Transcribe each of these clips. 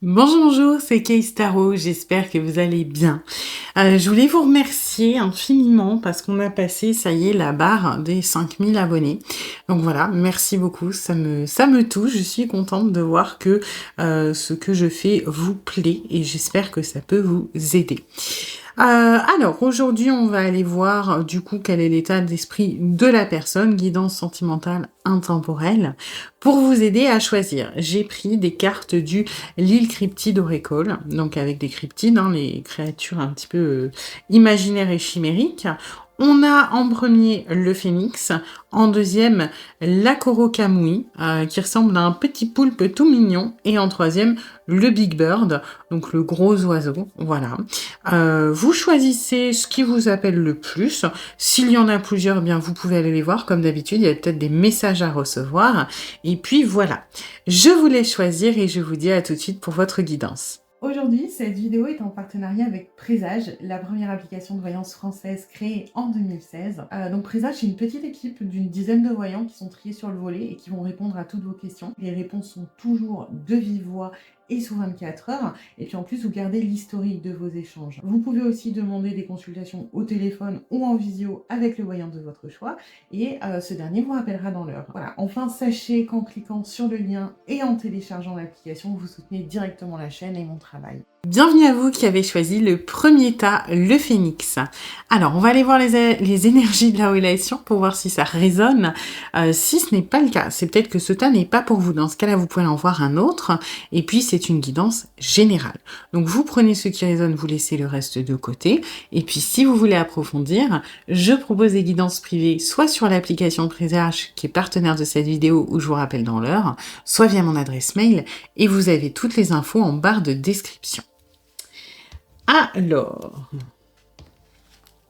Bonjour, bonjour, c'est Kay Tarot, j'espère que vous allez bien. Je voulais vous remercier infiniment parce qu'on a passé, ça y est, la barre des 5000 abonnés. Donc voilà, merci beaucoup, ça me touche, je suis contente de voir que ce que je fais vous plaît et j'espère que ça peut vous aider. Alors, aujourd'hui, on va aller voir du coup quel est l'état d'esprit de la personne, guidance sentimentale intemporelle, pour vous aider à choisir. J'ai pris des cartes du L'île cryptide Oracle, donc avec des cryptides, hein, les créatures un petit peu imaginaires et chimériques. On a en premier le phénix, en deuxième la Korokamui, qui ressemble à un petit poulpe tout mignon, et en troisième le Big Bird, donc le gros oiseau, voilà. Vous choisissez ce qui vous appelle le plus. S'il y en a plusieurs, eh bien vous pouvez aller les voir. Comme d'habitude, il y a peut-être des messages à recevoir. Et puis voilà, je vous laisse choisir et je vous dis à tout de suite pour votre guidance. Aujourd'hui, cette vidéo est en partenariat avec Présage, la première application de voyance française créée en 2016. Donc Présage, c'est une petite équipe d'une dizaine de voyants qui sont triés sur le volet et qui vont répondre à toutes vos questions. Les réponses sont toujours de vive voix et sous 24 heures. Et puis en plus, vous gardez l'historique de vos échanges. Vous pouvez aussi demander des consultations au téléphone ou en visio avec le voyant de votre choix. Et ce dernier vous rappellera dans l'heure. Voilà. Enfin, sachez qu'en cliquant sur le lien et en téléchargeant l'application, vous soutenez directement la chaîne et mon travail. Bienvenue à vous qui avez choisi le premier tas, le phénix. Alors, on va aller voir les énergies de la relation pour voir si ça résonne. Si ce n'est pas le cas, c'est peut-être que ce tas n'est pas pour vous. Dans ce cas-là, vous pouvez en voir un autre. Et puis, c'est une guidance générale. Donc, vous prenez ce qui résonne, vous laissez le reste de côté. Et puis, si vous voulez approfondir, je propose des guidances privées, soit sur l'application Présage, qui est partenaire de cette vidéo, où je vous rappelle dans l'heure, soit via mon adresse mail. Et vous avez toutes les infos en barre de description. Alors,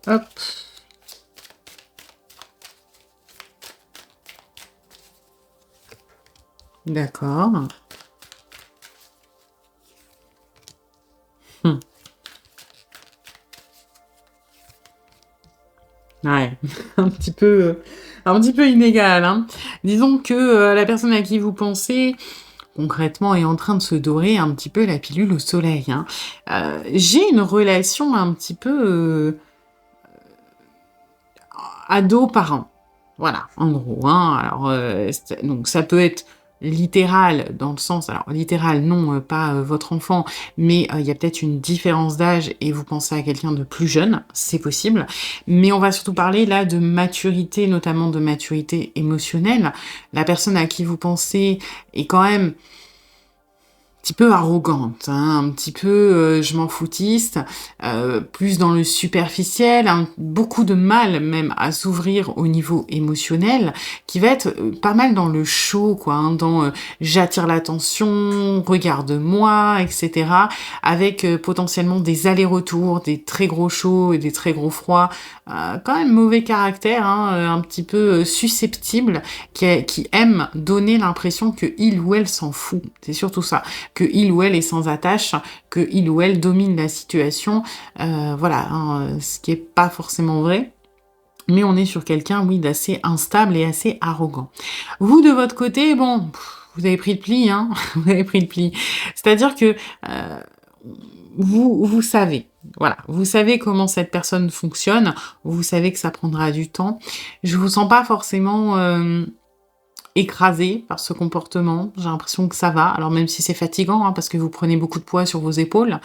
hop. D'accord. Ouais, un petit peu inégal, hein. Disons que la personne à qui vous pensez, concrètement, est en train de se dorer un petit peu la pilule au soleil, hein. J'ai une relation un petit peu ado-parent. Voilà, en gros, hein. Alors, donc ça peut être littéral dans le sens, alors littéral non, pas votre enfant, mais il y a peut-être une différence d'âge et vous pensez à quelqu'un de plus jeune, c'est possible. Mais on va surtout parler là de maturité, notamment de maturité émotionnelle. La personne à qui vous pensez est quand même petit peu arrogante, hein, un petit peu je m'en foutiste, plus dans le superficiel, beaucoup de mal même à s'ouvrir au niveau émotionnel, qui va être pas mal dans le show, quoi, hein, dans j'attire l'attention, regarde-moi, etc. Avec potentiellement des allers-retours, des très gros chauds et des très gros froids, quand même mauvais caractère, hein, un petit peu susceptible, qui aime donner l'impression que il ou elle s'en fout. C'est surtout ça, que il ou elle est sans attache, que il ou elle domine la situation, voilà, hein, ce qui est pas forcément vrai. Mais on est sur quelqu'un, oui, d'assez instable et assez arrogant. Vous, de votre côté, bon, vous avez pris le pli, hein, vous avez pris le pli. C'est-à-dire que vous savez, voilà, vous savez comment cette personne fonctionne, vous savez que ça prendra du temps. Je vous sens pas forcément écrasé par ce comportement. J'ai l'impression que ça va. Alors même si c'est fatigant, hein, parce que vous prenez beaucoup de poids sur vos épaules,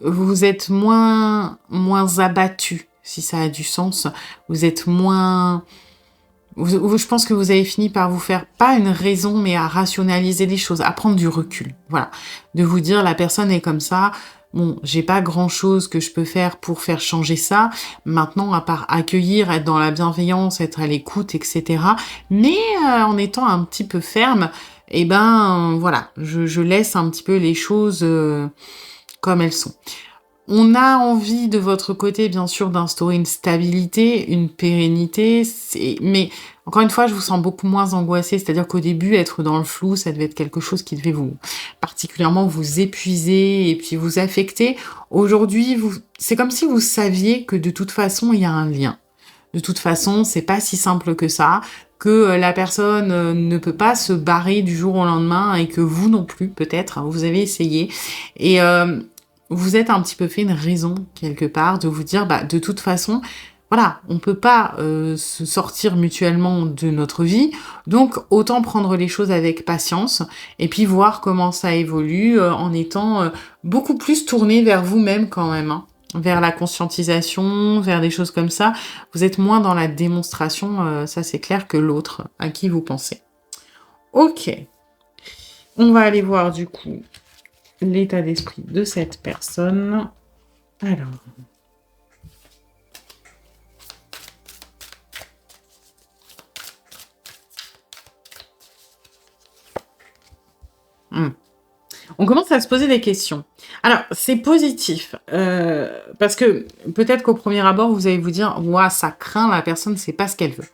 vous êtes moins abattu, si ça a du sens. Vous êtes moins... je pense que vous avez fini par vous faire, pas une raison, mais à rationaliser les choses, à prendre du recul. Voilà. De vous dire, la personne est comme ça, bon, j'ai pas grand-chose que je peux faire pour faire changer ça. Maintenant, à part accueillir, être dans la bienveillance, être à l'écoute, etc. Mais en étant un petit peu ferme, eh ben, voilà, je laisse un petit peu les choses comme elles sont. On a envie de votre côté, bien sûr, d'instaurer une stabilité, une pérennité, mais encore une fois, je vous sens beaucoup moins angoissée, c'est-à-dire qu'au début, être dans le flou, ça devait être quelque chose qui devait vous particulièrement vous épuiser et puis vous affecter. Aujourd'hui, c'est comme si vous saviez que de toute façon, il y a un lien. De toute façon, c'est pas si simple que ça, que la personne ne peut pas se barrer du jour au lendemain et que vous non plus, peut-être, hein, vous avez essayé. Et vous êtes un petit peu fait une raison, quelque part, de vous dire, bah, de toute façon, voilà, on peut pas se sortir mutuellement de notre vie, donc autant prendre les choses avec patience et puis voir comment ça évolue en étant beaucoup plus tourné vers vous-même quand même, hein, vers la conscientisation, vers des choses comme ça. Vous êtes moins dans la démonstration, ça c'est clair, que l'autre à qui vous pensez. Ok, on va aller voir du coup l'état d'esprit de cette personne. Alors... On commence à se poser des questions. Alors, c'est positif, parce que peut-être qu'au premier abord, vous allez vous dire: «Ouah, ça craint, la personne, c'est pas ce qu'elle veut».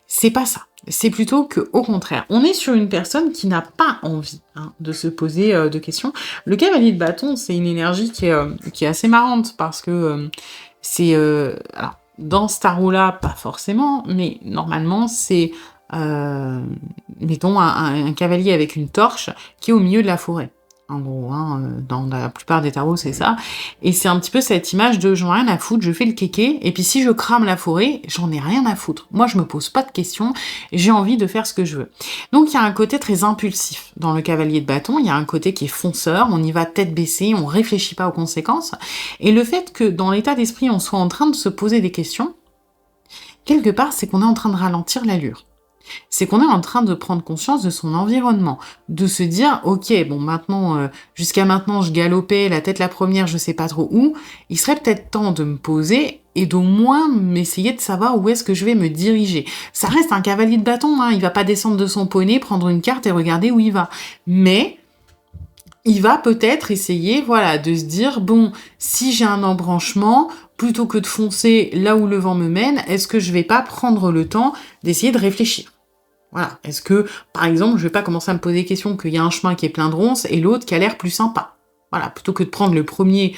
C'est pas ça. C'est plutôt que, au contraire, on est sur une personne qui n'a pas envie, hein, de se poser, de questions. Le cavalier de bâton, c'est une énergie qui est assez marrante parce que, c'est, alors, dans ce tarot-là, pas forcément, mais normalement, c'est, heu, mettons un cavalier avec une torche qui est au milieu de la forêt. En gros, hein, dans la plupart des tarots, c'est ça. Et c'est un petit peu cette image de: «J'en ai rien à foutre, je fais le kéké et puis si je crame la forêt, j'en ai rien à foutre. Moi, je me pose pas de questions, j'ai envie de faire ce que je veux». Donc il y a un côté très impulsif dans le cavalier de bâton, il y a un côté qui est fonceur, on y va tête baissée, on réfléchit pas aux conséquences. Et le fait que dans l'état d'esprit, on soit en train de se poser des questions, quelque part, c'est qu'on est en train de ralentir l'allure. C'est qu'on est en train de prendre conscience de son environnement, de se dire: «OK, bon maintenant, jusqu'à maintenant je galopais la tête la première, je sais pas trop où. Il serait peut-être temps de me poser et d'au moins m'essayer de savoir où est-ce que je vais me diriger». Ça reste un cavalier de bâton, hein, il va pas descendre de son poney, prendre une carte et regarder où il va. Mais il va peut-être essayer, voilà, de se dire: «Bon, si j'ai un embranchement, plutôt que de foncer là où le vent me mène, est-ce que je vais pas prendre le temps d'essayer de réfléchir?» Voilà. Est-ce que, par exemple, je vais pas commencer à me poser des questions qu'il y a un chemin qui est plein de ronces et l'autre qui a l'air plus sympa? Voilà, plutôt que de prendre le premier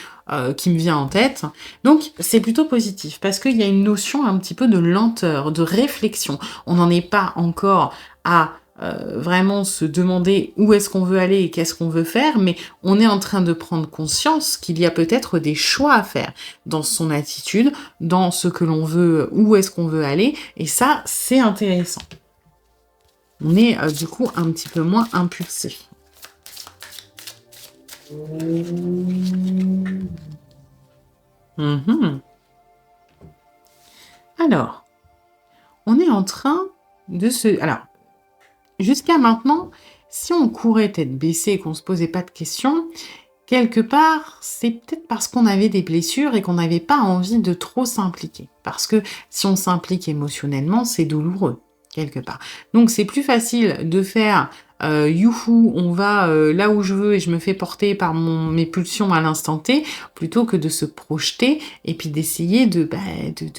qui me vient en tête. Donc, c'est plutôt positif parce qu'il y a une notion un petit peu de lenteur, de réflexion. On n'en est pas encore à vraiment se demander où est-ce qu'on veut aller et qu'est-ce qu'on veut faire, mais on est en train de prendre conscience qu'il y a peut-être des choix à faire dans son attitude, dans ce que l'on veut, où est-ce qu'on veut aller, et ça, c'est intéressant. On est du coup un petit peu moins impulsif. Mhm. Alors, on est en train de se... Alors, jusqu'à maintenant, si on courait tête baissée et qu'on se posait pas de questions, quelque part, c'est peut-être parce qu'on avait des blessures et qu'on n'avait pas envie de trop s'impliquer. Parce que si on s'implique émotionnellement, c'est douloureux, quelque part. Donc c'est plus facile de faire youhou, on va là où je veux et je me fais porter par mes pulsions à l'instant T, plutôt que de se projeter et puis d'essayer de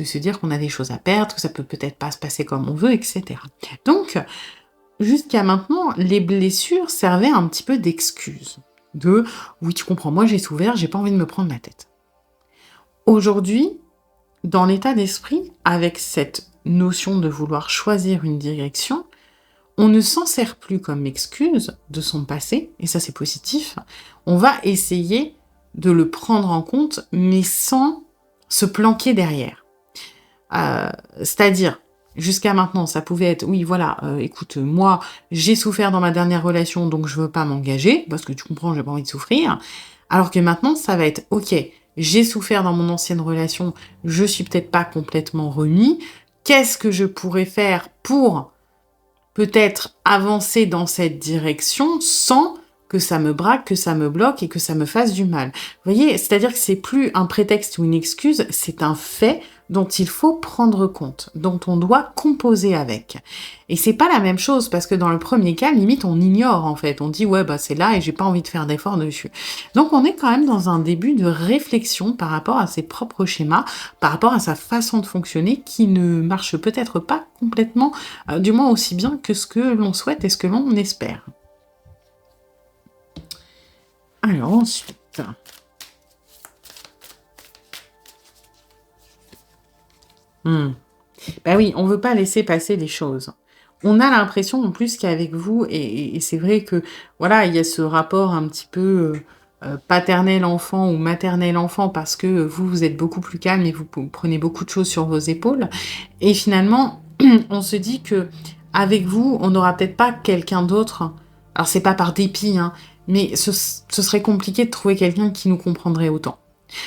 se dire qu'on a des choses à perdre, que ça peut peut-être pas se passer comme on veut, etc. Donc, jusqu'à maintenant, les blessures servaient un petit peu d'excuse. De oui, tu comprends, moi j'ai souffert, j'ai pas envie de me prendre la tête. Aujourd'hui, dans l'état d'esprit, avec cette notion de vouloir choisir une direction, on ne s'en sert plus comme excuse de son passé, et ça c'est positif. On va essayer de le prendre en compte, mais sans se planquer derrière. C'est-à-dire, jusqu'à maintenant, ça pouvait être: «Oui, voilà, écoute, moi, j'ai souffert dans ma dernière relation, donc je veux pas m'engager, parce que tu comprends, j'ai pas envie de souffrir». Alors que maintenant, ça va être: «OK, j'ai souffert dans mon ancienne relation, je suis peut-être pas complètement remis. Qu'est-ce que je pourrais faire pour peut-être avancer dans cette direction sans que ça me braque, que ça me bloque et que ça me fasse du mal». Vous voyez? C'est-à-dire que c'est plus un prétexte ou une excuse, c'est un fait dont il faut prendre compte, dont on doit composer avec. Et c'est pas la même chose parce que dans le premier cas, limite, on ignore en fait. On dit: «Ouais, bah, c'est là et j'ai pas envie de faire d'efforts dessus». Donc on est quand même dans un début de réflexion par rapport à ses propres schémas, par rapport à sa façon de fonctionner qui ne marche peut-être pas complètement, du moins aussi bien que ce que l'on souhaite et ce que l'on espère. Alors ensuite... Bah oui, on veut pas laisser passer les choses. On a l'impression en plus qu'avec vous et c'est vrai que, voilà, il y a ce rapport un petit peu, paternel-enfant ou maternel-enfant parce que, vous, vous êtes beaucoup plus calme et vous prenez beaucoup de choses sur vos épaules et finalement, on se dit que avec vous, on n'aura peut-être pas quelqu'un d'autre. Alors c'est pas par dépit, hein, mais ce serait compliqué de trouver quelqu'un qui nous comprendrait autant.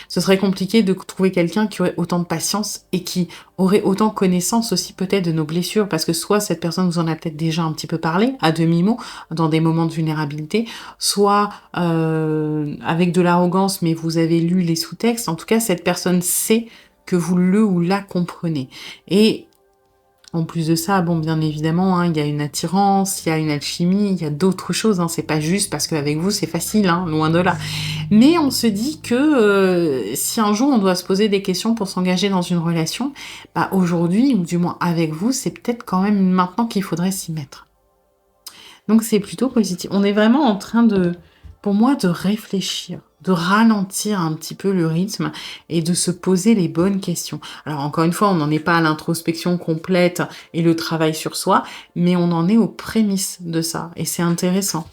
Ce serait compliqué de trouver quelqu'un qui aurait autant de patience et qui aurait autant connaissance aussi peut-être de nos blessures, parce que soit cette personne vous en a peut-être déjà un petit peu parlé, à demi-mot, dans des moments de vulnérabilité, soit avec de l'arrogance, mais vous avez lu les sous-textes. En tout cas, cette personne sait que vous le ou la comprenez. Et en plus de ça, bon, bien évidemment, hein, il y a une attirance, il y a une alchimie, il y a d'autres choses, hein, c'est pas juste parce qu'avec vous, c'est facile, hein, loin de là. Mais on se dit que si un jour on doit se poser des questions pour s'engager dans une relation, bah aujourd'hui, ou du moins avec vous, c'est peut-être quand même maintenant qu'il faudrait s'y mettre. Donc c'est plutôt positif. On est vraiment en train de, pour moi, de réfléchir, de ralentir un petit peu le rythme et de se poser les bonnes questions. Alors encore une fois, on n'en est pas à l'introspection complète et le travail sur soi, mais on en est aux prémices de ça et c'est intéressant.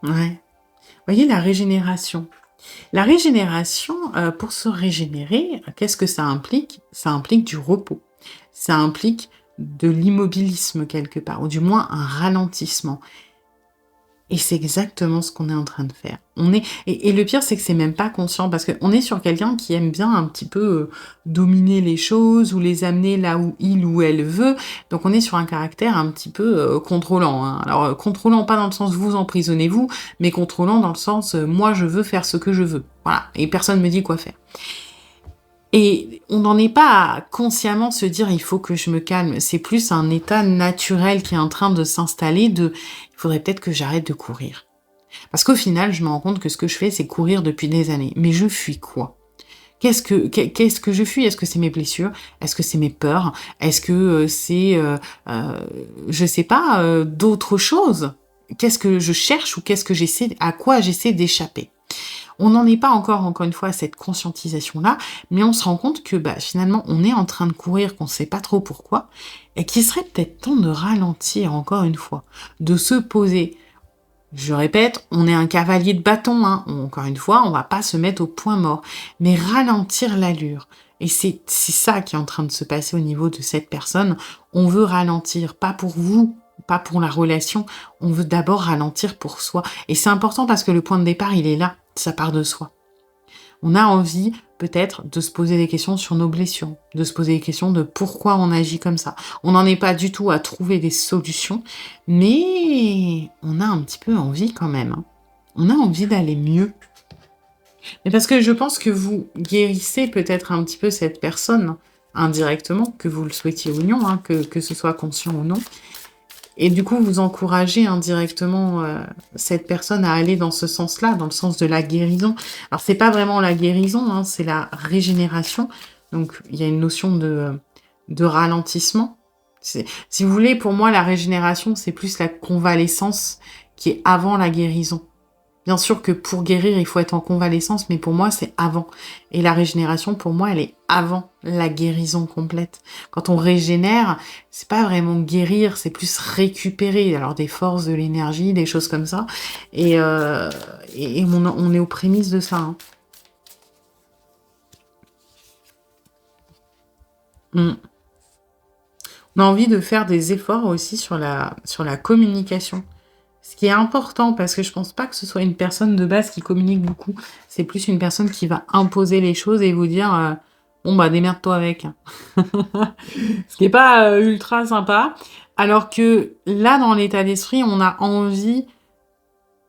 Ouais. Voyez la régénération. La régénération, pour se régénérer, qu'est-ce que ça implique? Ça implique du repos. Ça implique de l'immobilisme quelque part, ou du moins un ralentissement. Et c'est exactement ce qu'on est en train de faire. On est et le pire, c'est que c'est même pas conscient parce qu'on est sur quelqu'un qui aime bien un petit peu, dominer les choses ou les amener là où il ou elle veut. Donc on est sur un caractère un petit peu, contrôlant, hein. Alors, contrôlant pas dans le sens vous emprisonnez-vous, mais contrôlant dans le sens, moi je veux faire ce que je veux. Voilà, et personne me dit quoi faire. Et on n'en est pas à consciemment se dire: «Il faut que je me calme». C'est plus un état naturel qui est en train de s'installer de: «Il faudrait peut-être que j'arrête de courir». Parce qu'au final, je me rends compte que ce que je fais, c'est courir depuis des années. Mais je fuis quoi? Qu'est-ce que je fuis? Est-ce que c'est mes blessures? Est-ce que c'est mes peurs? Est-ce que, c'est, je sais pas, d'autres choses? Qu'est-ce que je cherche ou qu'est-ce que j'essaie à quoi j'essaie d'échapper? On n'en est pas encore une fois, à cette conscientisation-là, mais on se rend compte que, bah, finalement, on est en train de courir, qu'on sait pas trop pourquoi, et qu'il serait peut-être temps de ralentir encore une fois, de se poser. Je répète, on est un cavalier de bâton, hein. Encore une fois, on va pas se mettre au point mort, mais ralentir l'allure. Et c'est ça qui est en train de se passer au niveau de cette personne. On veut ralentir, pas pour vous, pas pour la relation, on veut d'abord ralentir pour soi. Et c'est important parce que le point de départ, il est là, ça part de soi. On a envie peut-être de se poser des questions sur nos blessures, de se poser des questions de pourquoi on agit comme ça. On n'en est pas du tout à trouver des solutions, mais on a un petit peu envie quand même, hein. On a envie d'aller mieux. Mais parce que je pense que vous guérissez peut-être un petit peu cette personne indirectement, que vous le souhaitiez ou non, hein, que ce soit conscient ou non. Et du coup, vous encouragez indirectement, cette personne à aller dans ce sens-là, dans le sens de la guérison. Alors c'est pas vraiment la guérison, hein, c'est la régénération. Donc il y a une notion de ralentissement. Si vous voulez, pour moi, la régénération, c'est plus la convalescence qui est avant la guérison. Bien sûr que pour guérir, il faut être en convalescence, mais pour moi, c'est avant. Et la régénération, pour moi, elle est avant la guérison complète. Quand on régénère, c'est pas vraiment guérir, c'est plus récupérer. Alors des forces, de l'énergie, des choses comme ça. Et on est aux prémices de ça, hein. Mm. On a envie de faire des efforts aussi sur la communication. Ce qui est important, parce que je pense pas que ce soit une personne de base qui communique beaucoup. C'est plus une personne qui va imposer les choses et vous dire bon bah démerde-toi avec. Ce qui est pas ultra sympa. Alors que là, dans l'état d'esprit, on a envie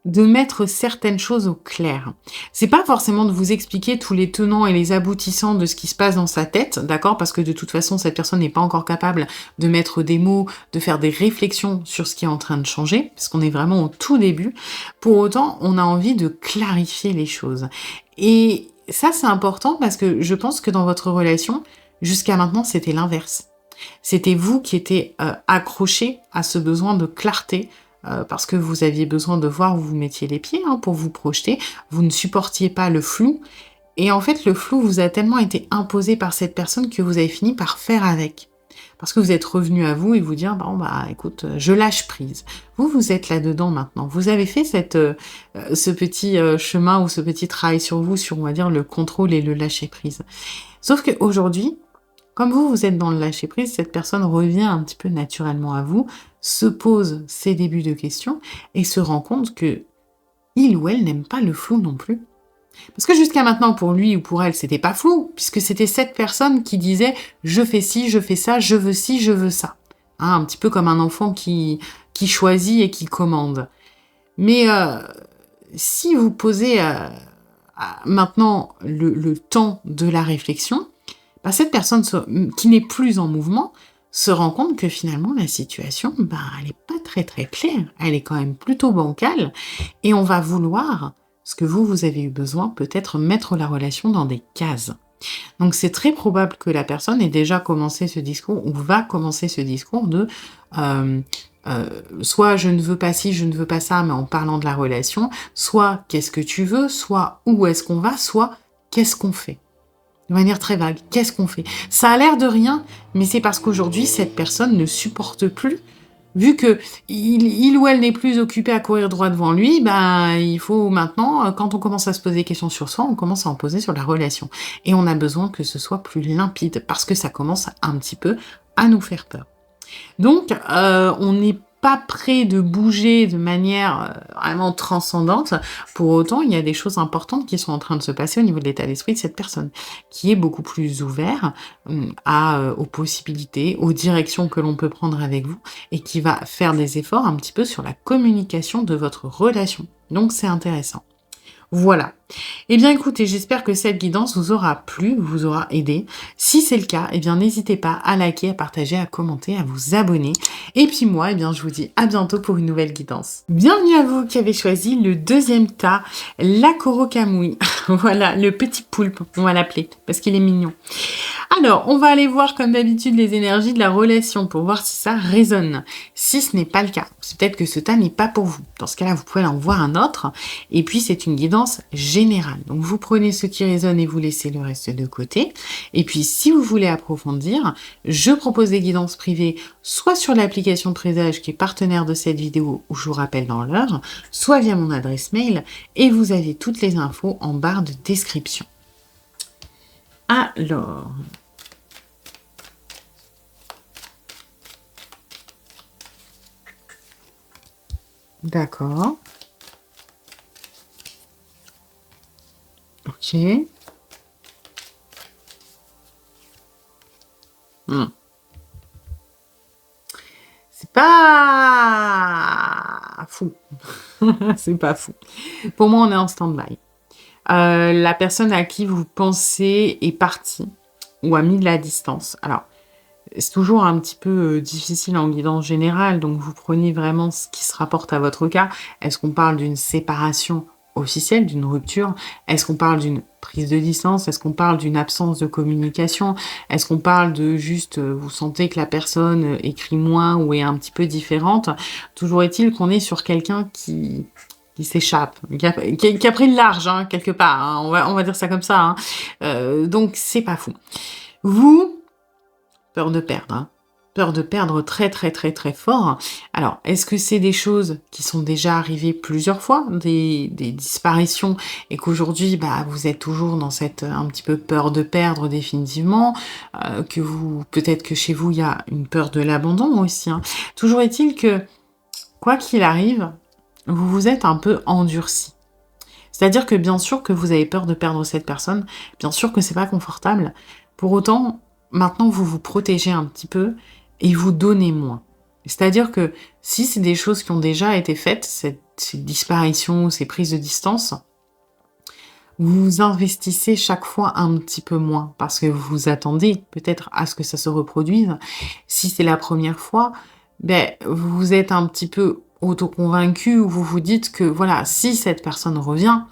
de mettre certaines choses au clair. C'est pas forcément de vous expliquer tous les tenants et les aboutissants de ce qui se passe dans sa tête, d'accord? Parce que de toute façon, cette personne n'est pas encore capable de mettre des mots, de faire des réflexions sur ce qui est en train de changer, parce qu'on est vraiment au tout début. Pour autant, on a envie de clarifier les choses. Et ça, c'est important parce que je pense que dans votre relation, jusqu'à maintenant, c'était l'inverse. C'était vous qui étiez accroché à ce besoin de clarté, parce que vous aviez besoin de voir où vous mettiez les pieds, hein, pour vous projeter. Vous ne supportiez pas le flou et en fait, le flou vous a tellement été imposé par cette personne que vous avez fini par faire avec. Parce que vous êtes revenu à vous et vous dire: «Bon, bah, écoute, je lâche prise». Vous, vous êtes là-dedans maintenant. Vous avez fait ce petit, chemin ou ce petit travail sur vous, sur, on va dire, le contrôle et le lâcher prise. Sauf qu'aujourd'hui, comme vous êtes dans le lâcher prise, cette personne revient un petit peu naturellement à vous, se pose ses débuts de questions et se rend compte que il ou elle n'aime pas le flou non plus. Parce que jusqu'à maintenant, pour lui ou pour elle, c'était pas flou, puisque c'était cette personne qui disait: «Je fais ci, je fais ça, je veux ci, je veux ça». Hein, un petit peu comme un enfant qui choisit et qui commande. Mais si vous posez, maintenant le temps de la réflexion, bah, cette personne qui n'est plus en mouvement, se rend compte que finalement la situation, bah, elle est pas très, très claire. Elle est quand même plutôt bancale et on va vouloir, ce que vous avez eu besoin, peut-être mettre la relation dans des cases. Donc c'est très probable que la personne ait déjà commencé ce discours ou va commencer ce discours de, hem, soit «je ne veux pas ci, je ne veux pas ça», mais en parlant de la relation, soit «qu'est-ce que tu veux?», soit «où est-ce qu'on va?», soit «qu'est-ce qu'on fait?». De manière très vague, qu'est-ce qu'on fait? Ça a l'air de rien, mais c'est parce qu'aujourd'hui, cette personne ne supporte plus. Vu que il ou elle n'est plus occupé à courir droit devant lui, ben, il faut maintenant, quand on commence à se poser des questions sur soi, on commence à en poser sur la relation. Et on a besoin que ce soit plus limpide, parce que ça commence un petit peu à nous faire peur. Donc, on n'est pas prêt de bouger de manière, vraiment transcendante. Pour autant, il y a des choses importantes qui sont en train de se passer au niveau de l'état d'esprit de cette personne, qui est beaucoup plus ouvert, aux possibilités, aux directions que l'on peut prendre avec vous et qui va faire des efforts un petit peu sur la communication de votre relation. Donc c'est intéressant. Voilà. Eh bien écoutez, j'espère que cette guidance vous aura plu, vous aura aidé. Si c'est le cas, eh bien n'hésitez pas à liker, à partager, à commenter, à vous abonner. Et puis moi, eh bien je vous dis à bientôt pour une nouvelle guidance. Bienvenue à vous qui avez choisi le deuxième tas, la Camouille. Voilà, le petit poulpe, on va l'appeler, parce qu'il est mignon. Alors, on va aller voir comme d'habitude les énergies de la relation pour voir si ça résonne. Si ce n'est pas le cas, c'est peut-être que ce tas n'est pas pour vous. Dans ce cas-là, vous pouvez en voir un autre. Et puis, c'est une guidance générale. Donc, vous prenez ce qui résonne et vous laissez le reste de côté. Et puis, si vous voulez approfondir, je propose des guidances privées, soit sur l'application Présage qui est partenaire de cette vidéo, où je vous rappelle dans l'heure, soit via mon adresse mail. Et vous avez toutes les infos en barre de description. Alors... D'accord. OK. Mmh. C'est pas fou. C'est pas fou. Pour moi, on est en stand-by. La personne à qui vous pensez est partie ou a mis de la distance. Alors, c'est toujours un petit peu, difficile en guidance générale, donc vous prenez vraiment ce qui se rapporte à votre cas. Est-ce qu'on parle d'une séparation officielle, d'une rupture? Est-ce qu'on parle d'une prise de distance? Est-ce qu'on parle d'une absence de communication? Est-ce qu'on parle de juste, vous sentez que la personne, écrit moins ou est un petit peu différente? Toujours est-il qu'on est sur quelqu'un qui s'échappe, qui a pris le large, hein, quelque part, hein, on va dire ça comme ça, hein. Donc c'est pas fou. Vous, peur de perdre, hein. Peur de perdre très, très, très, très fort. Alors, est-ce que c'est des choses qui sont déjà arrivées plusieurs fois, des disparitions, et qu'aujourd'hui, bah, vous êtes toujours dans cette, un petit peu peur de perdre définitivement, que vous peut-être que chez vous, il y a une peur de l'abandon aussi, hein. Toujours est-il que, quoi qu'il arrive, vous vous êtes un peu endurci. C'est-à-dire que bien sûr que vous avez peur de perdre cette personne, bien sûr que c'est pas confortable. Pour autant, maintenant, vous vous protégez un petit peu et vous donnez moins. C'est-à-dire que si c'est des choses qui ont déjà été faites, ces disparitions, ces prises de distance, vous investissez chaque fois un petit peu moins parce que vous vous attendez peut-être à ce que ça se reproduise. Si c'est la première fois, ben, vous êtes un petit peu auto-convaincu ou vous vous dites que voilà, si cette personne revient,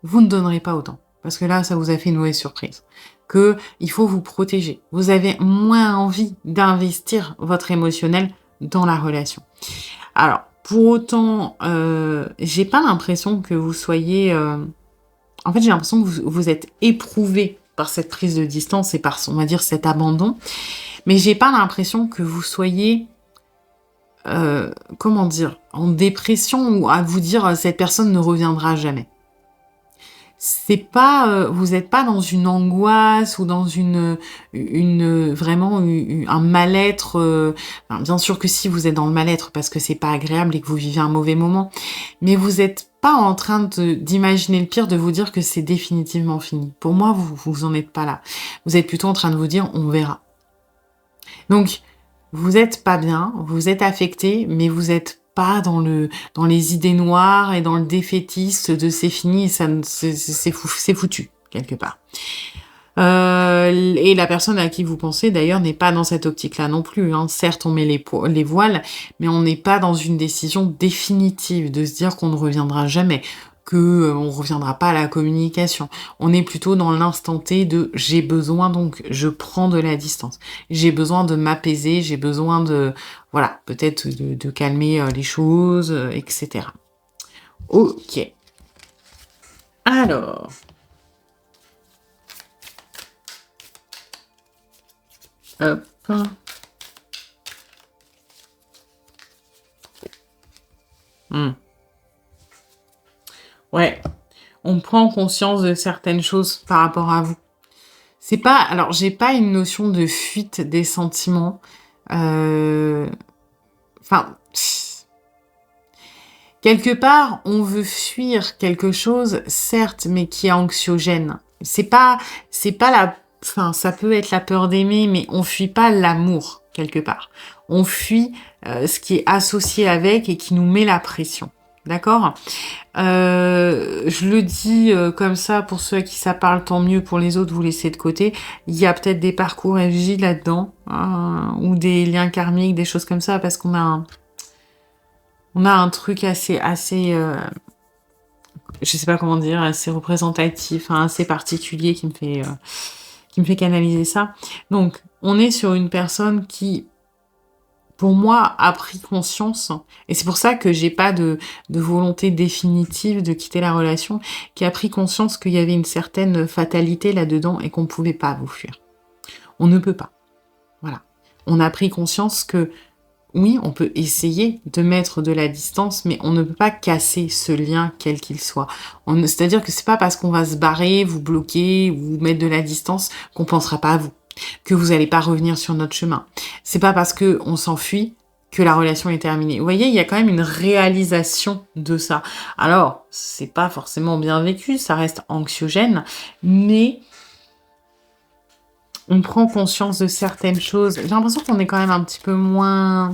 vous ne donnerez pas autant. Parce que là, ça vous a fait une mauvaise surprise. Que il faut vous protéger. Vous avez moins envie d'investir votre émotionnel dans la relation. Alors, Pour autant, j'ai pas l'impression que vous soyez, en fait, j'ai l'impression que vous êtes éprouvé par cette prise de distance et par, on va dire, cet abandon. Mais j'ai pas l'impression que vous soyez, comment dire? En dépression ou à vous dire: «Cette personne ne reviendra jamais». C'est pas, vous êtes pas dans une angoisse ou dans vraiment un mal-être, enfin, bien sûr que si, vous êtes dans le mal-être parce que c'est pas agréable et que vous vivez un mauvais moment, mais vous êtes pas en train d'imaginer le pire, de vous dire que c'est définitivement fini. Pour moi, vous en êtes pas là. Vous êtes plutôt en train de vous dire: «On verra». Donc, vous êtes pas bien, vous êtes affecté, mais vous êtes pas dans les idées noires et dans le défaitiste de «c'est fini, ça ne c'est foutu» quelque part. Et la personne à qui vous pensez d'ailleurs n'est pas dans cette optique-là non plus, hein. Certes, on met les voiles, mais on n'est pas dans une décision définitive de se dire qu'on ne reviendra jamais, que, on reviendra pas à la communication. On est plutôt dans l'instant T de: «J'ai besoin, donc je prends de la distance. J'ai besoin de m'apaiser, j'ai besoin de» voilà, peut-être de calmer, les choses, et cetera. OK. Alors, hop. Mmh. Ouais, on prend conscience de certaines choses par rapport à vous. C'est pas alors j'ai pas une notion de fuite des sentiments, heu, enfin, quelque part, on veut fuir quelque chose, certes, mais qui est anxiogène. C'est pas la enfin, ça peut être la peur d'aimer, mais on fuit pas l'amour, quelque part. On fuit, ce qui est associé avec et qui nous met la pression. D'accord? Je le dis, comme ça pour ceux à qui ça parle, tant mieux, pour les autres, vous laissez de côté. Il y a peut-être des parcours FJ là-dedans, ou des liens karmiques, des choses comme ça, parce qu'on a un truc assez, je sais pas comment dire, assez représentatif, hein, assez particulier qui me fait canaliser ça. Donc, on est sur une personne qui, pour moi, a pris conscience, et c'est pour ça que j'ai pas de volonté définitive de quitter la relation, qui a pris conscience qu'il y avait une certaine fatalité là-dedans et qu'on pouvait pas vous fuir. On ne peut pas. Voilà. On a pris conscience que oui, on peut essayer de mettre de la distance, mais on ne peut pas casser ce lien quel qu'il soit. C'est-à-dire que c'est pas parce qu'on va se barrer, vous bloquer ou mettre de la distance qu'on pensera pas à vous, que vous allez pas revenir sur notre chemin. C'est pas parce que on s'enfuit que la relation est terminée. Vous voyez, il y a quand même une réalisation de ça. Alors, c'est pas forcément bien vécu, ça reste anxiogène, mais on prend conscience de certaines choses. J'ai l'impression qu'on est quand même un petit peu moins.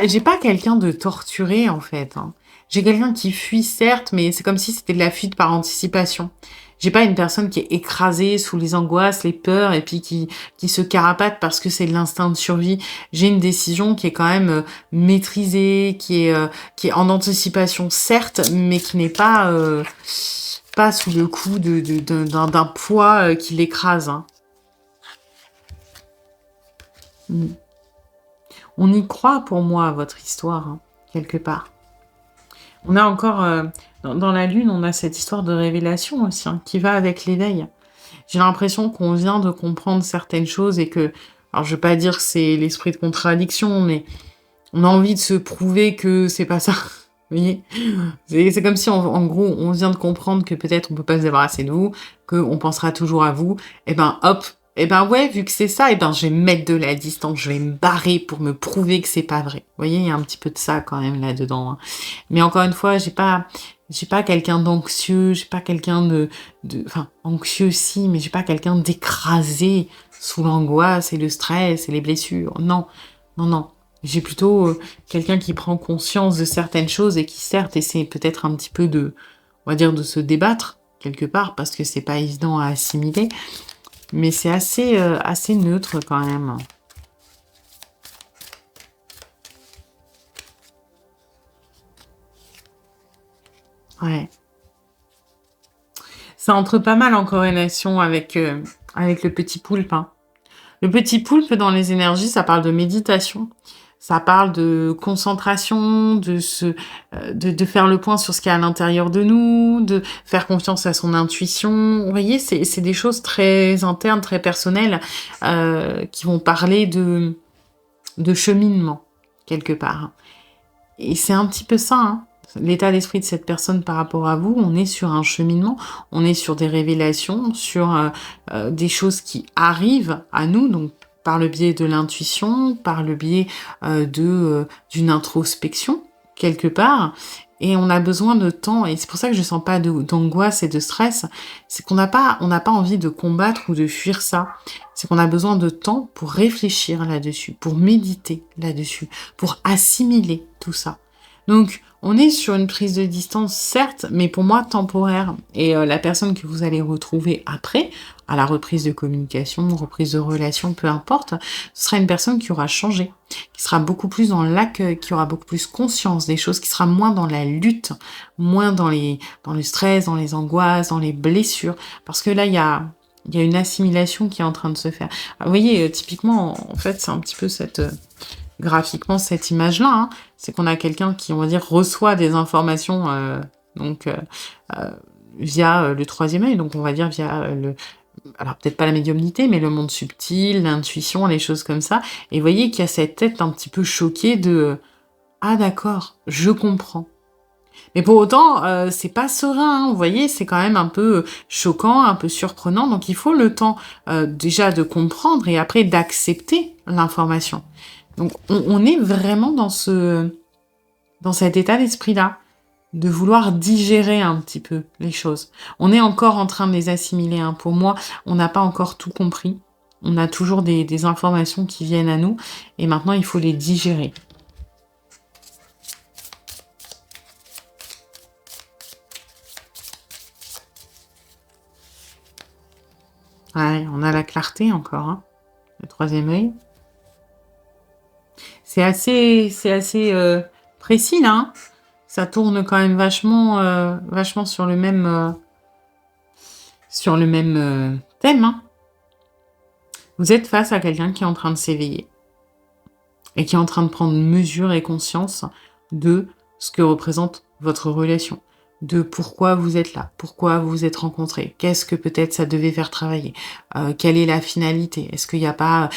J'ai pas quelqu'un de torturé, en fait, hein. J'ai quelqu'un qui fuit, certes, mais c'est comme si c'était de la fuite par anticipation. J'ai pas une personne qui est écrasée sous les angoisses, les peurs, et puis qui se carapate parce que c'est de l'instinct de survie. J'ai une décision qui est quand même, maîtrisée, qui est en anticipation, certes, mais qui n'est pas sous le coup d'un poids, qui l'écrase, hein. Mmh. On y croit, pour moi, à votre histoire, hein, quelque part. On a encore, dans la lune, on a cette histoire de révélation aussi, hein, qui va avec l'éveil. J'ai l'impression qu'on vient de comprendre certaines choses et que, alors je veux pas dire que c'est l'esprit de contradiction, mais on a envie de se prouver que c'est pas ça. Vous voyez? C'est comme si en gros, on vient de comprendre que peut-être on peut pas se débarrasser de vous, qu'on pensera toujours à vous, et ben hop, et ben ouais, vu que c'est ça, et ben je vais mettre de la distance, je vais me barrer pour me prouver que c'est pas vrai. Vous voyez? Il y a un petit peu de ça quand même là-dedans, hein. Mais encore une fois, j'ai pas quelqu'un d'anxieux, j'ai pas quelqu'un enfin, anxieux si, mais j'ai pas quelqu'un d'écrasé sous l'angoisse et le stress et les blessures. Non, non, non. J'ai plutôt, quelqu'un qui prend conscience de certaines choses et qui certes essaie peut-être un petit peu on va dire de se débattre quelque part parce que c'est pas évident à assimiler, mais c'est assez neutre quand même. Ouais. Ça entre pas mal en corrélation avec le petit poulpe, hein. Le petit poulpe dans les énergies, ça parle de méditation. Ça parle de concentration, de faire le point sur ce qu'il y a à l'intérieur de nous, de faire confiance à son intuition. Vous voyez, c'est des choses très internes, très personnelles, qui vont parler de cheminement, quelque part. Et c'est un petit peu ça, hein. L'état d'esprit de cette personne par rapport à vous, on est sur un cheminement, on est sur des révélations, sur des choses qui arrivent à nous, donc par le biais de l'intuition, par le biais d'une introspection, quelque part. Et on a besoin de temps, et c'est pour ça que je sens pas d'angoisse et de stress, c'est qu'on n'a pas envie de combattre ou de fuir ça. C'est qu'on a besoin de temps pour réfléchir là-dessus, pour méditer là-dessus, pour assimiler tout ça. Donc, on est sur une prise de distance, certes, mais pour moi temporaire. Et la personne que vous allez retrouver après, à la reprise de communication, reprise de relation, peu importe, ce sera une personne qui aura changé, qui sera beaucoup plus dans l'accueil, qui aura beaucoup plus conscience des choses, qui sera moins dans la lutte, moins dans le stress, dans les angoisses, dans les blessures. Parce que là, il y a une assimilation qui est en train de se faire. Vous voyez, typiquement, en fait, c'est un petit peu graphiquement cette image-là, hein. C'est qu'on a quelqu'un qui, on va dire, reçoit des informations via le troisième œil, donc on va dire via alors peut-être pas la médiumnité, mais le monde subtil, l'intuition, les choses comme ça. Et vous voyez qu'il y a cette tête un petit peu choquée de ah d'accord, je comprends. Mais pour autant, c'est pas serein, hein, vous voyez, c'est quand même un peu choquant, un peu surprenant. Donc il faut le temps déjà de comprendre et après d'accepter l'information. Donc on est vraiment dans cet état d'esprit-là, de vouloir digérer un petit peu les choses. On est encore en train de les assimiler, hein. Pour moi, on n'a pas encore tout compris. On a toujours des informations qui viennent à nous et maintenant il faut les digérer. Ouais, on a la clarté encore, hein, le troisième œil. C'est assez précis, là, hein. Ça tourne quand même vachement sur le même thème, hein. Vous êtes face à quelqu'un qui est en train de s'éveiller et qui est en train de prendre mesure et conscience de ce que représente votre relation, de pourquoi vous êtes là, pourquoi vous vous êtes rencontrés, qu'est-ce que peut-être ça devait faire travailler, quelle est la finalité, est-ce qu'il n'y a pas...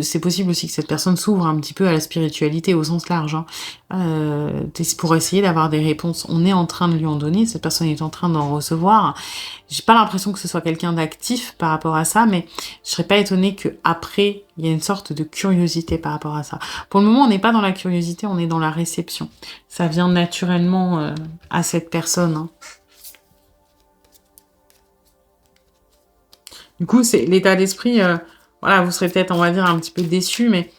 c'est possible aussi que cette personne s'ouvre un petit peu à la spiritualité au sens large, hein, pour essayer d'avoir des réponses. On est en train de lui en donner, cette personne est en train d'en recevoir. J'ai pas l'impression que ce soit quelqu'un d'actif par rapport à ça, mais je serais pas étonnée qu'après, il y ait une sorte de curiosité par rapport à ça. Pour le moment, on n'est pas dans la curiosité, on est dans la réception. Ça vient naturellement à cette personne, hein. Du coup, c'est l'état d'esprit, voilà, vous serez peut-être, on va dire, un petit peu déçu, mais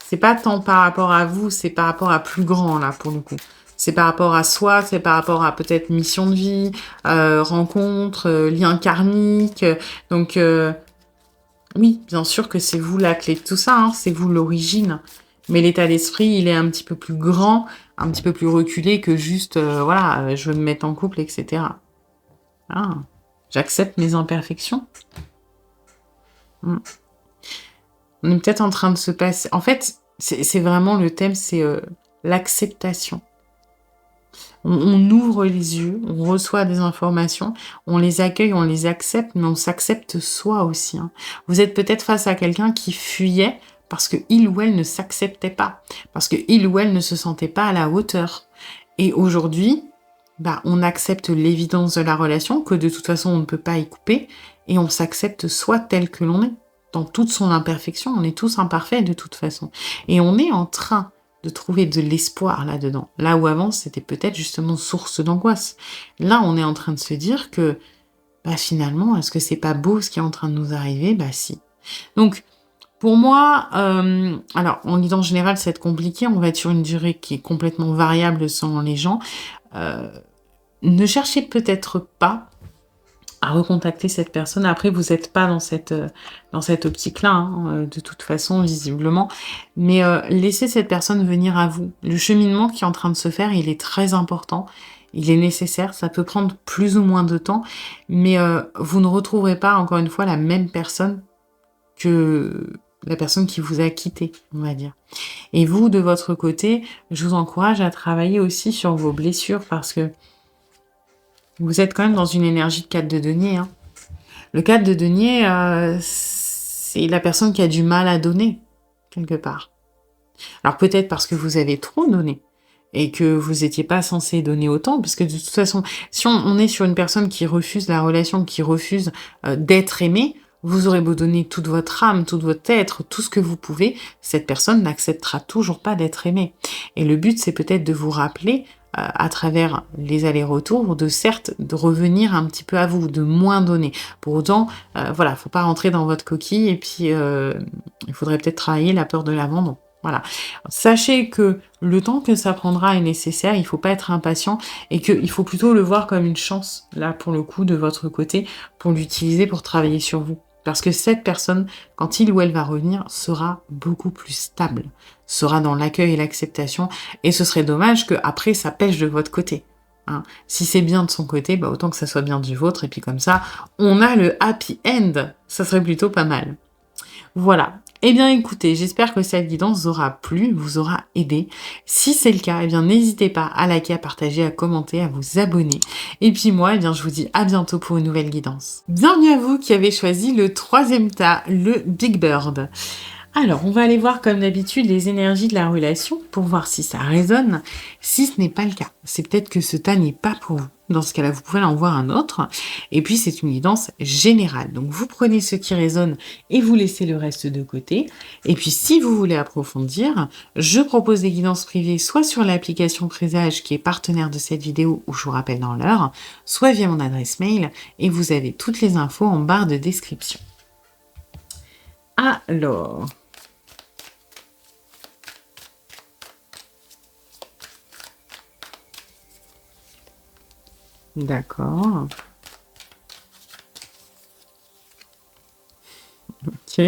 c'est pas tant par rapport à vous, c'est par rapport à plus grand, là, pour le coup. C'est par rapport à soi, c'est par rapport à peut-être mission de vie, rencontre, lien karmique. Donc, oui, bien sûr que c'est vous la clé de tout ça, hein, c'est vous l'origine. Mais l'état d'esprit, il est un petit peu plus grand, un petit peu plus reculé que juste, voilà, je veux me mettre en couple, etc. Ah, j'accepte mes imperfections. On est peut-être en train de se passer... En fait, c'est vraiment le thème, c'est l'acceptation. On ouvre les yeux, on reçoit des informations, on les accueille, on les accepte, mais on s'accepte soi aussi, hein. Vous êtes peut-être face à quelqu'un qui fuyait parce que il ou elle ne s'acceptait pas, parce que il ou elle ne se sentait pas à la hauteur. Et aujourd'hui, on accepte l'évidence de la relation, que de toute façon on ne peut pas y couper, et on s'accepte soi tel que l'on est, dans toute son imperfection. On est tous imparfaits de toute façon. Et on est en train de trouver de l'espoir là-dedans. Là où avant, c'était peut-être justement source d'angoisse. Là, on est en train de se dire que, finalement, est-ce que c'est pas beau ce qui est en train de nous arriver? Si. Donc, pour moi, alors, en guidance générale, c'est compliqué. On va être sur une durée qui est complètement variable selon les gens. Ne cherchez peut-être pas à recontacter cette personne. Après, vous n'êtes pas dans cette optique-là, hein, de toute façon, visiblement. Mais laissez cette personne venir à vous. Le cheminement qui est en train de se faire, il est très important. Il est nécessaire. Ça peut prendre plus ou moins de temps. Mais vous ne retrouverez pas, encore une fois, la même personne que la personne qui vous a quitté, on va dire. Et vous, de votre côté, je vous encourage à travailler aussi sur vos blessures parce que vous êtes quand même dans une énergie de 4 de denier, hein. Le 4 de denier, c'est la personne qui a du mal à donner, quelque part. Alors peut-être parce que vous avez trop donné et que vous étiez pas censé donner autant, parce que de toute façon, si on est sur une personne qui refuse la relation, qui refuse d'être aimée, vous aurez beau donner toute votre âme, tout votre être, tout ce que vous pouvez, cette personne n'acceptera toujours pas d'être aimée. Et le but, c'est peut-être de vous rappeler, à travers les allers-retours, certes, de revenir un petit peu à vous, de moins donner. Pour autant, voilà, faut pas rentrer dans votre coquille et puis il faudrait peut-être travailler la peur de l'abandon. Voilà. Sachez que le temps que ça prendra est nécessaire, il faut pas être impatient et qu'il faut plutôt le voir comme une chance, là, pour le coup, de votre côté, pour l'utiliser pour travailler sur vous. Parce que cette personne, quand il ou elle va revenir, sera beaucoup plus stable, sera dans l'accueil et l'acceptation, et ce serait dommage qu'après, ça pêche de votre côté. Hein. Si c'est bien de son côté, bah autant que ça soit bien du vôtre, et puis comme ça, on a le happy end. Ça serait plutôt pas mal. Voilà. Eh bien, écoutez, j'espère que cette guidance vous aura plu, vous aura aidé. Si c'est le cas, eh bien, n'hésitez pas à liker, à partager, à commenter, à vous abonner. Et puis moi, eh bien, je vous dis à bientôt pour une nouvelle guidance. Bienvenue à vous qui avez choisi le 3e tas, le Big Bird. Alors, on va aller voir comme d'habitude les énergies de la relation pour voir si ça résonne. Si ce n'est pas le cas, c'est peut-être que ce tas n'est pas pour vous. Dans ce cas-là, vous pouvez en voir un autre. Et puis, c'est une guidance générale. Donc, vous prenez ce qui résonne et vous laissez le reste de côté. Et puis, si vous voulez approfondir, je propose des guidances privées soit sur l'application Présage qui est partenaire de cette vidéo où je vous rappelle dans l'heure, soit via mon adresse mail et vous avez toutes les infos en barre de description. Alors... D'accord. Ok.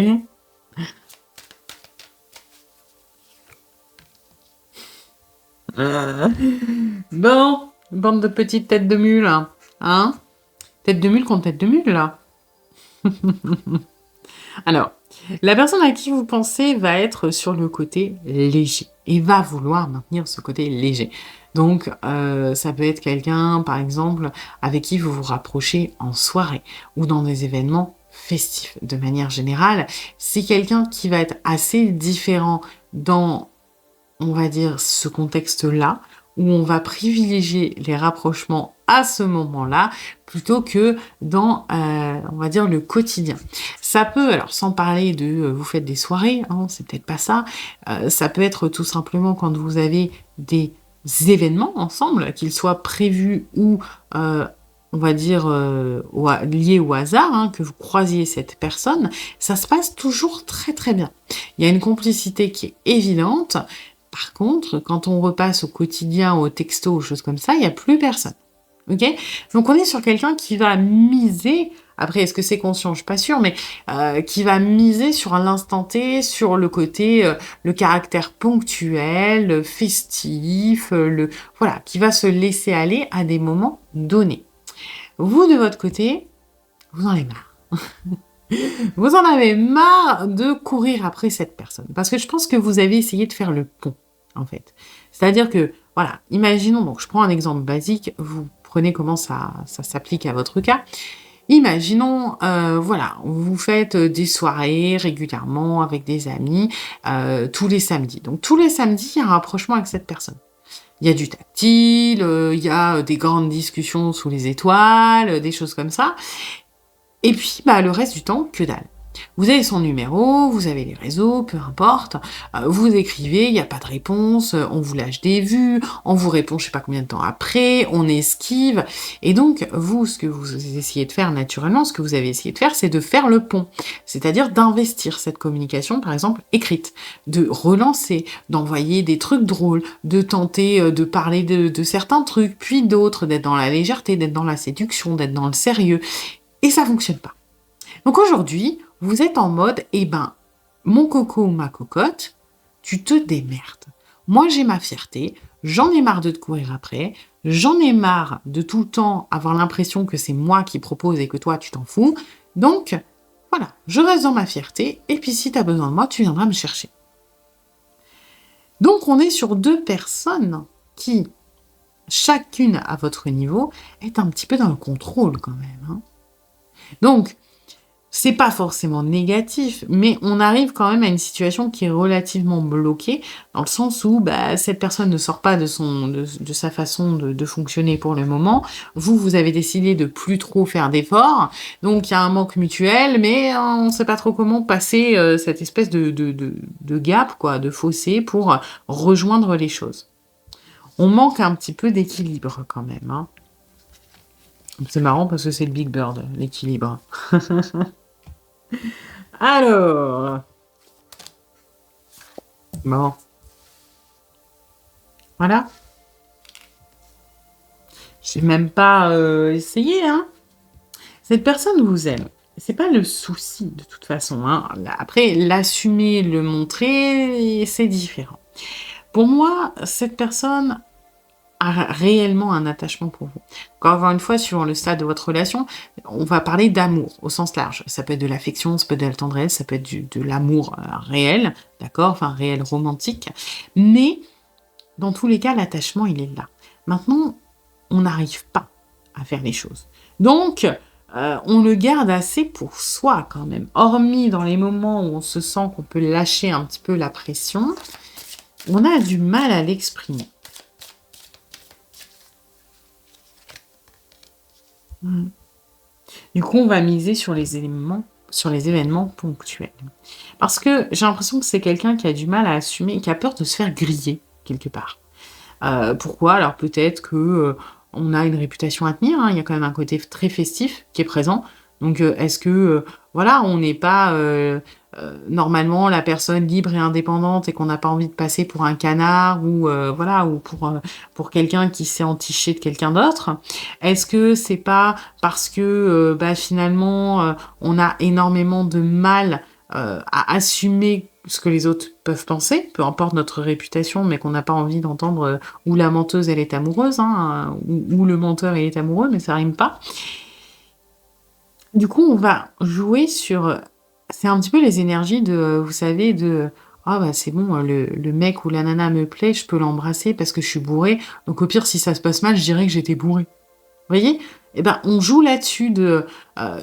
Bon, bande de petites têtes de mule, hein? Tête de mule contre tête de mule, là. Alors, la personne à qui vous pensez va être sur le côté léger et va vouloir maintenir ce côté léger. Donc, ça peut être quelqu'un, par exemple, avec qui vous vous rapprochez en soirée ou dans des événements festifs. De manière générale, c'est quelqu'un qui va être assez différent dans, on va dire, ce contexte-là, où on va privilégier les rapprochements à ce moment-là, plutôt que dans, on va dire, le quotidien. Ça peut, alors sans parler de vous faites des soirées, hein, c'est peut-être pas ça, ça peut être tout simplement quand vous avez des événements ensemble, qu'ils soient prévus ou, on va dire, liés au hasard, hein, que vous croisiez cette personne, ça se passe toujours très très bien. Il y a une complicité qui est évidente. Par contre, quand on repasse au quotidien, au texto, aux choses comme ça, il n'y a plus personne. Ok? Donc on est sur quelqu'un qui va miser, après est-ce que c'est conscient, je suis pas sûre, mais qui va miser sur l'instant T, sur le côté, le caractère ponctuel, festif, voilà, qui va se laisser aller à des moments donnés. Vous, de votre côté, vous en avez marre. Vous en avez marre de courir après cette personne. Parce que je pense que vous avez essayé de faire le pont, en fait. C'est-à-dire que, voilà, imaginons, donc je prends un exemple basique, vous prenez comment ça s'applique à votre cas. Imaginons, voilà, vous faites des soirées régulièrement avec des amis, tous les samedis. Donc tous les samedis, il y a un rapprochement avec cette personne. Il y a du tactile, il y a des grandes discussions sous les étoiles, des choses comme ça. Et puis, bah, le reste du temps, que dalle. Vous avez son numéro, vous avez les réseaux, peu importe, vous écrivez, il n'y a pas de réponse, on vous lâche des vues, on vous répond je sais pas combien de temps après, on esquive. Et donc, vous, ce que vous essayez de faire naturellement, ce que vous avez essayé de faire, c'est de faire le pont. C'est-à-dire d'investir cette communication, par exemple, écrite, de relancer, d'envoyer des trucs drôles, de tenter de parler de certains trucs, puis d'autres, d'être dans la légèreté, d'être dans la séduction, d'être dans le sérieux. Et ça fonctionne pas. Donc aujourd'hui, vous êtes en mode, eh ben, mon coco ou ma cocotte, tu te démerdes. Moi, j'ai ma fierté, j'en ai marre de te courir après, j'en ai marre de tout le temps avoir l'impression que c'est moi qui propose et que toi, tu t'en fous. Donc, Voilà, je reste dans ma fierté, et puis si tu as besoin de moi, tu viendras me chercher. Donc, on est sur 2 personnes qui, chacune à votre niveau, est un petit peu dans le contrôle quand même, hein. Donc, c'est pas forcément négatif, mais on arrive quand même à une situation qui est relativement bloquée, dans le sens où, bah, cette personne ne sort pas de sa façon de fonctionner pour le moment. Vous avez décidé de plus trop faire d'efforts, donc il y a un manque mutuel, mais on sait pas trop comment passer, cette espèce de gap quoi, de fossé pour, rejoindre les choses. On manque un petit peu d'équilibre quand même, hein. C'est marrant parce que c'est le Big Bird, l'équilibre. Alors, bon, voilà. J'ai même pas essayé, hein. Cette personne vous aime. C'est pas le souci de toute façon, hein. Après, l'assumer, le montrer, c'est différent. Pour moi, cette personne a réellement un attachement pour vous. Encore une fois, suivant le stade de votre relation, on va parler d'amour au sens large. Ça peut être de l'affection, ça peut être de la tendresse, ça peut être de l'amour réel, d'accord, enfin réel romantique. Mais dans tous les cas, l'attachement, il est là. Maintenant, on n'arrive pas à faire les choses. Donc, on le garde assez pour soi quand même. Hormis dans les moments où on se sent qu'on peut lâcher un petit peu la pression, on a du mal à l'exprimer. Du coup, on va miser sur les événements ponctuels. Parce que j'ai l'impression que c'est quelqu'un qui a du mal à assumer, qui a peur de se faire griller quelque part. Pourquoi? Alors peut-être que, on a une réputation à tenir, hein, il y a quand même un côté très festif qui est présent. Donc, est-ce que, voilà, on n'est pas, normalement la personne libre et indépendante et qu'on n'a pas envie de passer pour un canard ou, voilà, ou pour quelqu'un qui s'est entiché de quelqu'un d'autre? Est-ce que c'est pas parce que, bah, finalement, on a énormément de mal, à assumer ce que les autres peuvent penser, peu importe notre réputation, mais qu'on n'a pas envie d'entendre, ou la menteuse elle est amoureuse, hein, ou le menteur il est amoureux, mais ça rime pas. Du coup, on va jouer sur, c'est un petit peu les énergies de, vous savez, de: «Ah bah, c'est bon, le mec ou la nana me plaît, je peux l'embrasser parce que je suis bourré, donc au pire si ça se passe mal, je dirais que j'étais bourré». Vous voyez? Et ben, on joue là-dessus de,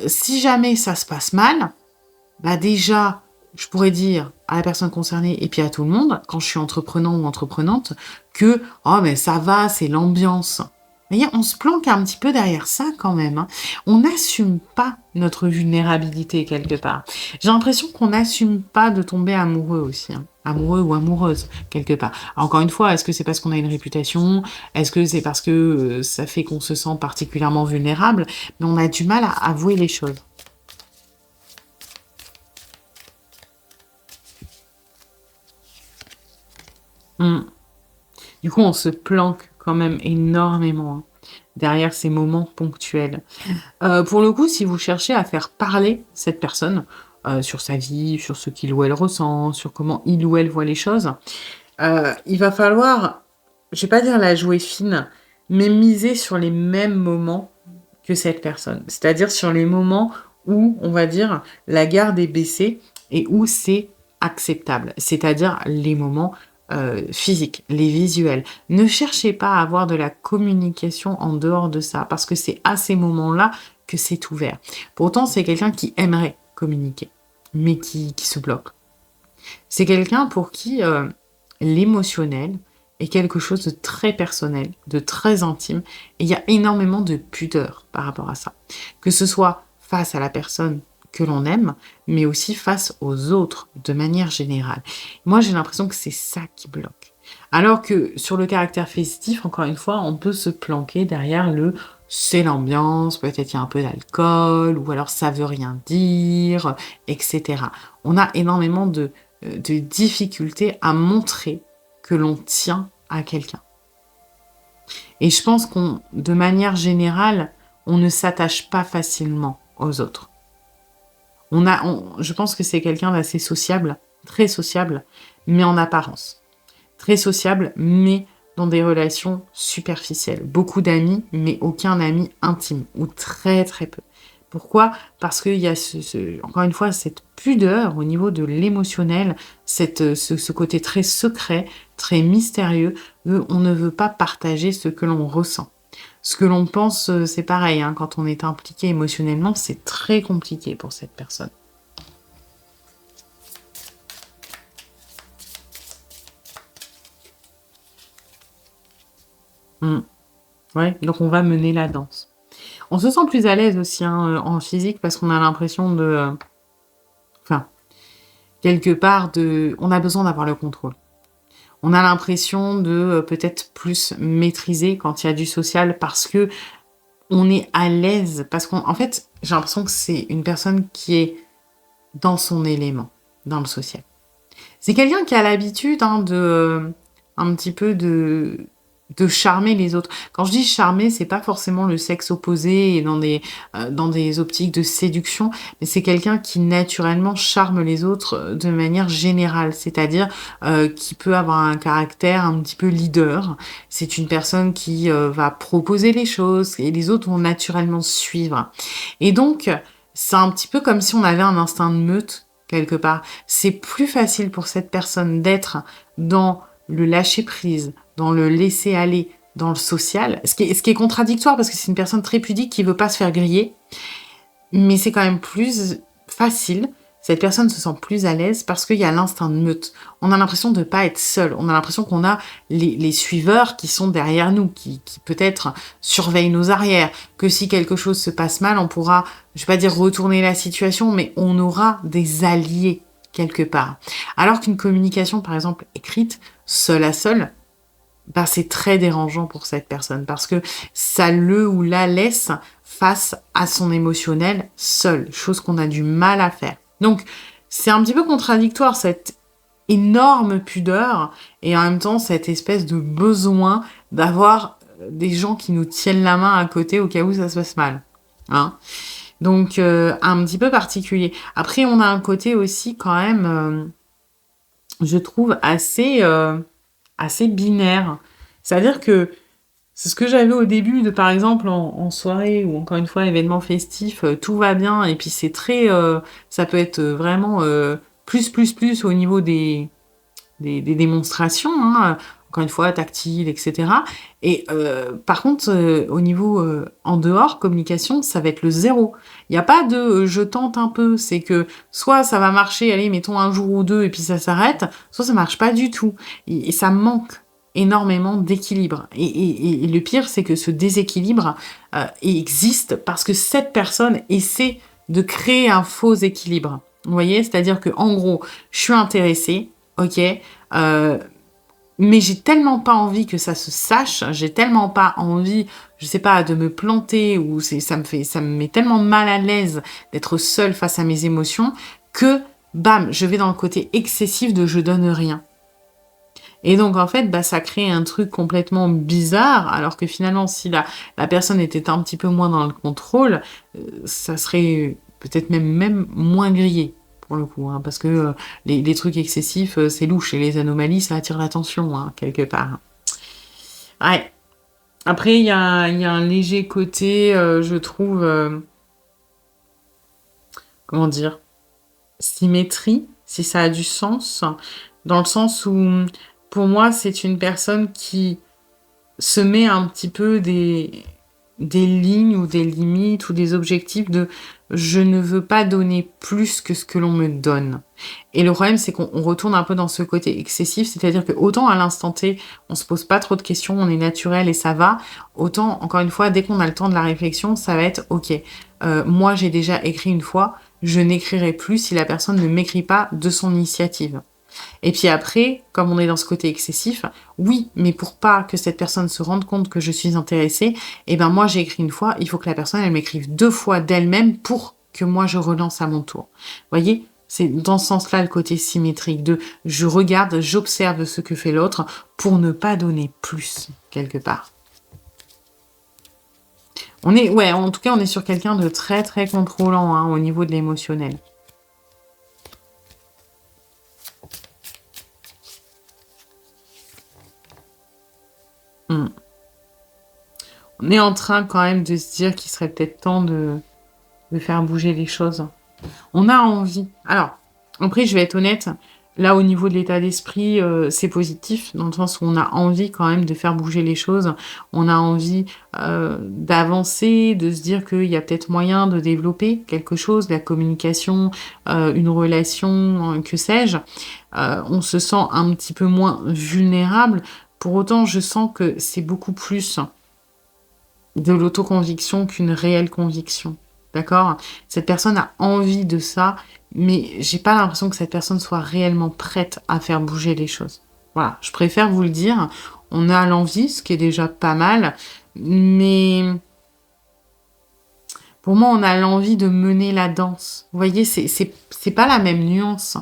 si jamais ça se passe mal, bah, déjà, je pourrais dire à la personne concernée et puis à tout le monde, quand je suis entreprenant ou entreprenante, que: «Oh mais ça va, c'est l'ambiance». Vous voyez, on se planque un petit peu derrière ça quand même, hein. On n'assume pas notre vulnérabilité quelque part. J'ai l'impression qu'on n'assume pas de tomber amoureux aussi, hein, amoureux ou amoureuse quelque part. Alors encore une fois, est-ce que c'est parce qu'on a une réputation? Est-ce que c'est parce que, ça fait qu'on se sent particulièrement vulnérable? Mais on a du mal à avouer les choses. Mmh. Du coup, on se planque quand même énormément, hein, derrière ces moments ponctuels. Pour le coup, si vous cherchez à faire parler cette personne, sur sa vie, sur ce qu'il ou elle ressent, sur comment il ou elle voit les choses, il va falloir, je vais pas dire la jouer fine, mais miser sur les mêmes moments que cette personne. C'est-à-dire sur les moments où, on va dire, la garde est baissée et où c'est acceptable. C'est-à-dire les moments, physiques, les visuels. Ne cherchez pas à avoir de la communication en dehors de ça, parce que c'est à ces moments-là que c'est ouvert. Pourtant, c'est quelqu'un qui aimerait communiquer, mais qui se bloque. C'est quelqu'un pour qui, l'émotionnel est quelque chose de très personnel, de très intime, et il y a énormément de pudeur par rapport à ça. Que ce soit face à la personne que l'on aime, mais aussi face aux autres de manière générale. Moi, j'ai l'impression que c'est ça qui bloque. Alors que sur le caractère festif, encore une fois, on peut se planquer derrière le c'est l'ambiance, peut-être il y a un peu d'alcool, ou alors ça veut rien dire, etc. On a énormément de difficultés à montrer que l'on tient à quelqu'un. Et je pense de manière générale, on ne s'attache pas facilement aux autres. Je pense que c'est quelqu'un d'assez sociable, très sociable, mais en apparence. Très sociable, mais dans des relations superficielles. Beaucoup d'amis, mais aucun ami intime, ou très très peu. Pourquoi? Parce qu'il y a encore une fois, cette pudeur au niveau de l'émotionnel, ce côté très secret, très mystérieux, on ne veut pas partager ce que l'on ressent. Ce que l'on pense, c'est pareil, hein, quand on est impliqué émotionnellement, c'est très compliqué pour cette personne. Mmh. Ouais, donc on va mener la danse. On se sent plus à l'aise aussi, hein, en physique parce qu'on a l'impression de, enfin, quelque part on a besoin d'avoir le contrôle. On a l'impression de, peut-être plus maîtriser quand il y a du social parce que on est à l'aise, parce qu'en fait, j'ai l'impression que c'est une personne qui est dans son élément, dans le social. C'est quelqu'un qui a l'habitude, hein, un petit peu de charmer les autres. Quand je dis charmer, c'est pas forcément le sexe opposé et dans des optiques de séduction, mais c'est quelqu'un qui naturellement charme les autres de manière générale, c'est-à-dire qui peut avoir un caractère un petit peu leader. C'est une personne qui va proposer les choses et les autres vont naturellement suivre. Et donc, c'est un petit peu comme si on avait un instinct de meute quelque part. C'est plus facile pour cette personne d'être dans le lâcher prise, dans le laisser aller, dans le social, ce qui est contradictoire parce que c'est une personne très pudique qui veut pas se faire griller, mais c'est quand même plus facile. Cette personne se sent plus à l'aise parce qu'il y a l'instinct de meute. On a l'impression de ne pas être seul. On a l'impression qu'on a les suiveurs qui sont derrière nous, qui peut-être surveillent nos arrières, que si quelque chose se passe mal, on pourra, je vais pas dire retourner la situation, mais on aura des alliés quelque part. Alors qu'une communication, par exemple, écrite, seul à seul, bah, c'est très dérangeant pour cette personne parce que ça le ou la laisse face à son émotionnel seul, chose qu'on a du mal à faire. Donc, c'est un petit peu contradictoire, cette énorme pudeur et en même temps cette espèce de besoin d'avoir des gens qui nous tiennent la main à côté au cas où ça se passe mal. Hein. Donc, un petit peu particulier. Après, on a un côté aussi quand même, je trouve, assez binaire. C'est-à-dire que c'est ce que j'avais au début de, par exemple, en soirée ou encore une fois, événement festif, tout va bien et puis c'est très, ça peut être vraiment plus au niveau des démonstrations, hein, encore une fois, tactile, etc. Et par contre, au niveau en dehors, communication, ça va être le zéro. Il n'y a pas de je tente un peu, c'est que soit ça va marcher, allez, mettons un jour ou deux et puis ça s'arrête, soit ça marche pas du tout. Et ça manque énormément d'équilibre. Et le pire, c'est que ce déséquilibre existe parce que cette personne essaie de créer un faux équilibre. Vous voyez, c'est-à-dire que en gros, je suis intéressée, ok, mais j'ai tellement pas envie que ça se sache, j'ai tellement pas envie, je sais pas, de me planter ou ça me met tellement mal à l'aise d'être seule face à mes émotions que bam, je vais dans le côté excessif de je donne rien. Et donc, en fait, bah, ça crée un truc complètement bizarre, alors que finalement, si la personne était un petit peu moins dans le contrôle, ça serait peut-être même moins grillé, pour le coup, hein, parce que les trucs excessifs, c'est louche, et les anomalies, ça attire l'attention, hein, quelque part. Ouais. Après, il y a un léger côté, je trouve, comment dire, symétrie, si ça a du sens, dans le sens où, pour moi, c'est une personne qui se met un petit peu des lignes ou des limites ou des objectifs de je ne veux pas donner plus que ce que l'on me donne. Et le problème, c'est qu'on retourne un peu dans ce côté excessif, c'est-à-dire que autant à l'instant T, on se pose pas trop de questions, on est naturel et ça va, autant, encore une fois, dès qu'on a le temps de la réflexion, ça va être ok, moi j'ai déjà écrit une fois, je n'écrirai plus si la personne ne m'écrit pas de son initiative. Et puis après, comme on est dans ce côté excessif, oui, mais pour pas que cette personne se rende compte que je suis intéressée, eh ben moi j'ai écrit une fois, il faut que la personne elle m'écrive 2 fois d'elle-même pour que moi je relance à mon tour. Voyez, c'est dans ce sens-là le côté symétrique de je regarde, j'observe ce que fait l'autre pour ne pas donner plus quelque part. Ouais, en tout cas on est sur quelqu'un de très très contrôlant hein, au niveau de l'émotionnel. On est en train quand même de se dire qu'il serait peut-être temps de de faire bouger les choses. On a envie. Alors, après, je vais être honnête, là, au niveau de l'état d'esprit, c'est positif, dans le sens où on a envie quand même de faire bouger les choses. On a envie, d'avancer, de se dire qu'il y a peut-être moyen de développer quelque chose, de la communication, une relation, que sais-je. On se sent un petit peu moins vulnérable. Pour autant, je sens que c'est beaucoup plus de l'autoconviction qu'une réelle conviction. D'accord? Cette personne a envie de ça, mais j'ai pas l'impression que cette personne soit réellement prête à faire bouger les choses. Voilà, je préfère vous le dire. On a l'envie, ce qui est déjà pas mal, mais pour moi, on a l'envie de mener la danse. Vous voyez, c'est pas la même nuance.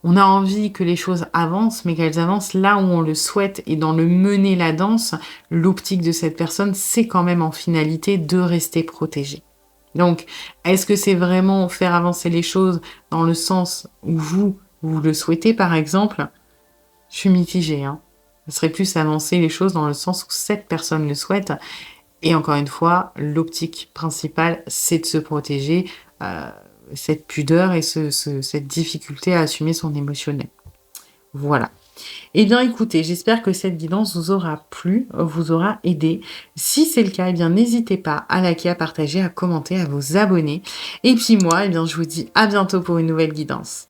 On a envie que les choses avancent, mais qu'elles avancent là où on le souhaite. Et dans le mener la danse, l'optique de cette personne, c'est quand même en finalité de rester protégée. Donc, est-ce que c'est vraiment faire avancer les choses dans le sens où vous le souhaitez, par exemple? Je suis mitigée, hein. Ce serait plus avancer les choses dans le sens où cette personne le souhaite. Et encore une fois, l'optique principale, c'est de se protéger, cette pudeur et cette difficulté à assumer son émotionnel. Voilà. Eh bien, écoutez, j'espère que cette guidance vous aura plu, vous aura aidé. Si c'est le cas, eh bien, n'hésitez pas à liker, à partager, à commenter, à vous abonner. Et puis moi, eh bien, je vous dis à bientôt pour une nouvelle guidance.